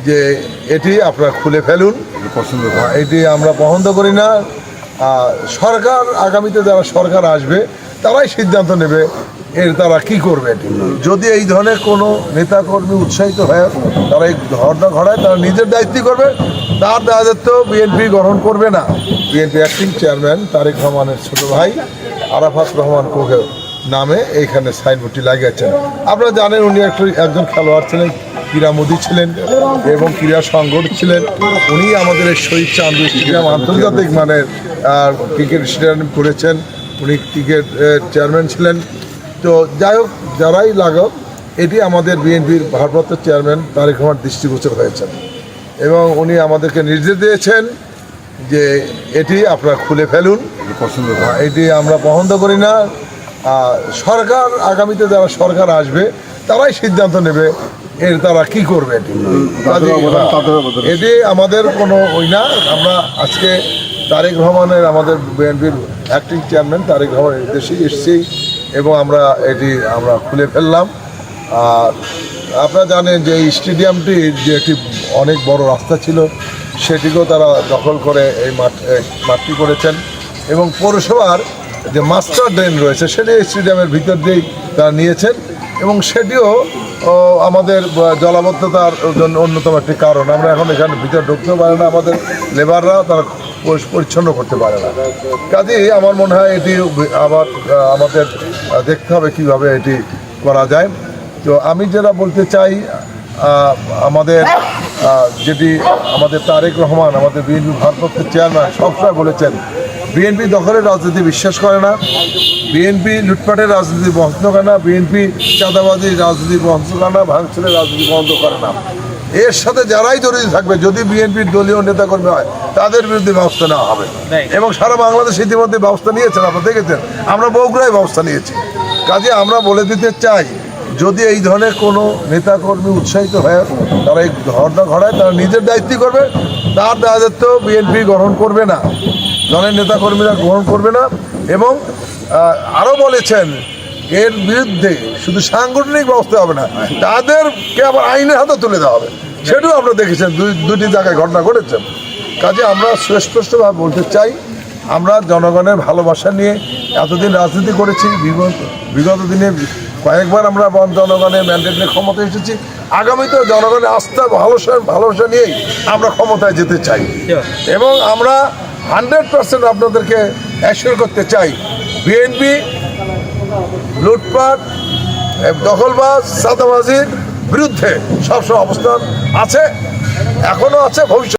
যে এটি আপনারা খুলে ফেলুন, এটি আমরা পছন্দ করি না। সরকার আগামীতে যারা সরকার আসবে তারাই সিদ্ধান্ত নেবে তারা কি করবে। যদি এই ধরনের কোনো নেতাকর্মী উৎসাহিত হয় তারা এই ঘটনা ঘটায়, তারা নিজের দায়িত্বই করবে, তার দায়িত্ব বিএনপি গ্রহণ করবে না। বিএনপি অ্যাক্টিং চেয়ারম্যান তারেক রহমানের ছোট ভাই আরাফাত রহমান কোকে নামে এইখানে সাইনবোর্ডটি লাগিয়েছেন। আপনারা জানেন উনি একজন খেলোয়াড় ছিলেন, ক্রীড়ামোদী ছিলেন এবং ক্রীড়া সংগঠক ছিলেন। উনি আমাদের এই শহীদ চান্দু স্টেডিয়াম আন্তর্জাতিক মানের ক্রিকেট স্টেডিয়াম করেছেন, উনি ক্রিকেট চেয়ারম্যান ছিলেন। তো যাই হোক, যারাই লাগাক, এটি আমাদের বিএনপির ভারপ্রাপ্ত চেয়ারম্যান তারেক রহমান দৃষ্টিগোচর হয়েছেন এবং উনি আমাদেরকে নির্দেশ দিয়েছেন যে এটি আপনারা খুলে ফেলুন, এটি আমরা পছন্দ করি না। সরকার আগামীতে যারা সরকার আসবে তারাই সিদ্ধান্ত নেবে তারা কি করবে। এটি আমাদের কোনো ওই না। আমরা আজকে তারেক রহমানের, আমাদের বিএনপির অ্যাক্টিং চেয়ারম্যান তারেক রহমানের নির্দেশে এসেছি এবং আমরা খুলে ফেললাম। আর আপনারা জানেন যে এই স্টেডিয়ামটির যে একটি অনেক বড় রাস্তা ছিল সেটিকেও তারা দখল করে এই মাঠটি করেছেন এবং পৌরসভার যে মাস্টার ড্রেন রয়েছে সেটি স্টেডিয়ামের ভিতর দিয়েই তারা নিয়েছেন এবং সেটিও আমাদের জলাবদ্ধতার জন্য অন্যতম একটি কারণ। আমরা এখন এখানে ভিতরে ঢুকতে পারি না, আমাদের লেবাররা তারা পরিচ্ছন্ন করতে পারে না। কাজেই আমার মনে হয় এটি আমাদের দেখতে হবে কীভাবে এটি করা যায়। তো আমি যেটা বলতে চাই, আমাদের তারেক রহমান, আমাদের বিএনপি ভারপ্রাপ্ত চেয়ারম্যান সবসময় বলেছেন বিএনপি দখলের রাজনীতি বিশ্বাস করে না, বিএনপি লুটপাটের রাজনীতি পছন্দ করে না, বিএনপি চাঁদাবাজির রাজনীতি পছন্দ করে না, ভাঙচুরের রাজনীতি পছন্দ করে না। এর সাথে যারাই জড়িত থাকবে, যদি বিএনপির দলীয় নেতাকর্মী হয় তাদের বিরুদ্ধে ব্যবস্থা নেওয়া হবে এবং সারা বাংলাদেশ ইতিমধ্যে ব্যবস্থা নিয়েছেন, আপনারা দেখেছেন। আমরা বগুড়ায় ব্যবস্থা নিয়েছি। কাজে আমরা বলে দিতে চাই, যদি এই ধরনের কোনো নেতাকর্মী উৎসাহিত হয় তারা এই ঘটনা ঘটায়, তারা নিজের দায়িত্বই করবে, তার দায়িত্ব বিএনপি গ্রহণ করবে না, দলের নেতাকর্মীরা গ্রহণ করবে না। এবং আরও বলেছেন এর বিরুদ্ধে শুধু সাংগঠনিক ব্যবস্থা হবে না, তাদেরকে আবার আইনের হাতে তুলে দেওয়া হবে। সেটাও আপনারা দেখেছেন, দুটি জায়গায় ঘটনা ঘটেছে। কাজে আমরা সুস্পষ্টভাবে বলতে চাই, আমরা জনগণের ভালোবাসা নিয়ে এতদিন রাজনীতি করেছি, বিগত দিনে কয়েকবার আমরা জনগণের ম্যান্ডেট নিয়ে ক্ষমতায় এসেছি। আগামীতেও জনগণের আস্থা ভালোবাসা নিয়েই আমরা ক্ষমতায় যেতে চাই এবং আমরা 100% আপনাদেরকে অ্যাসিওর করতে চাই বিএনপি লুটপাট, দখলবাজ, চাঁদাবাজির বিরুদ্ধে সবসময় অবস্থান আছে, এখনও আছে, ভবিষ্যৎ